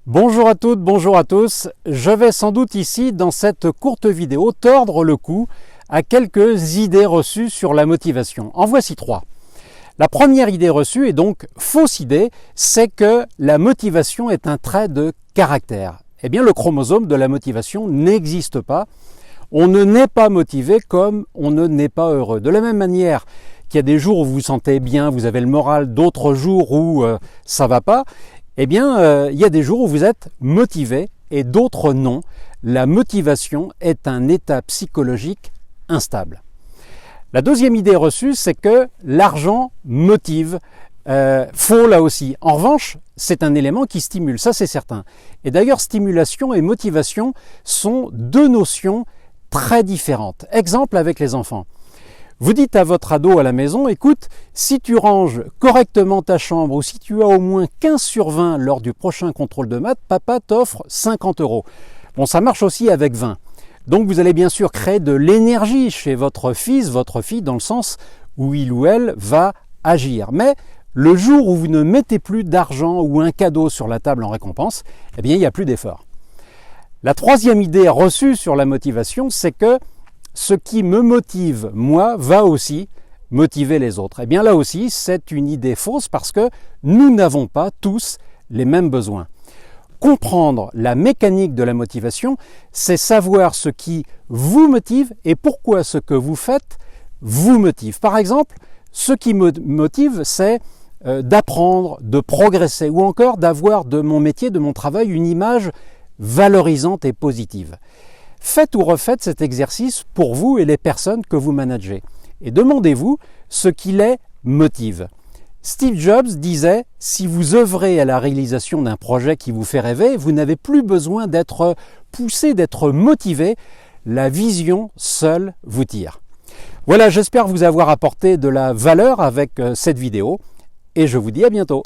Bonjour à toutes, bonjour à tous. Je vais sans doute ici, dans cette courte vidéo, tordre le cou à quelques idées reçues sur la motivation. En voici trois. La première idée reçue, et donc fausse idée, c'est que la motivation est un trait de caractère. Eh bien, le chromosome de la motivation n'existe pas. On ne naît pas motivé comme on ne naît pas heureux. De la même manière qu'il y a des jours où vous vous sentez bien, vous avez le moral, d'autres jours où ça va pas, eh bien, il y a des jours où vous êtes motivé et d'autres non. La motivation est un état psychologique instable. La deuxième idée reçue, c'est que l'argent motive. Faux là aussi. En revanche, c'est un élément qui stimule, ça c'est certain. Et d'ailleurs, stimulation et motivation sont deux notions très différentes. Exemple avec les enfants. Vous dites à votre ado à la maison, écoute, si tu ranges correctement ta chambre ou si tu as au moins 15 sur 20 lors du prochain contrôle de maths, papa t'offre 50 €. Bon, ça marche aussi avec 20. Donc vous allez bien sûr créer de l'énergie chez votre fils, votre fille, dans le sens où il ou elle va agir. Mais le jour où vous ne mettez plus d'argent ou un cadeau sur la table en récompense, eh bien il n'y a plus d'effort. La troisième idée reçue sur la motivation, c'est que ce qui me motive, moi, va aussi motiver les autres. Eh bien là aussi, c'est une idée fausse parce que nous n'avons pas tous les mêmes besoins. Comprendre la mécanique de la motivation, c'est savoir ce qui vous motive et pourquoi ce que vous faites vous motive. Par exemple, ce qui me motive, c'est d'apprendre, de progresser ou encore d'avoir de mon métier, de mon travail, une image valorisante et positive. Faites ou refaites cet exercice pour vous et les personnes que vous managez. Et demandez-vous ce qui les motive. Steve Jobs disait « Si vous œuvrez à la réalisation d'un projet qui vous fait rêver, vous n'avez plus besoin d'être poussé, d'être motivé. La vision seule vous tire. » Voilà, j'espère vous avoir apporté de la valeur avec cette vidéo et je vous dis à bientôt.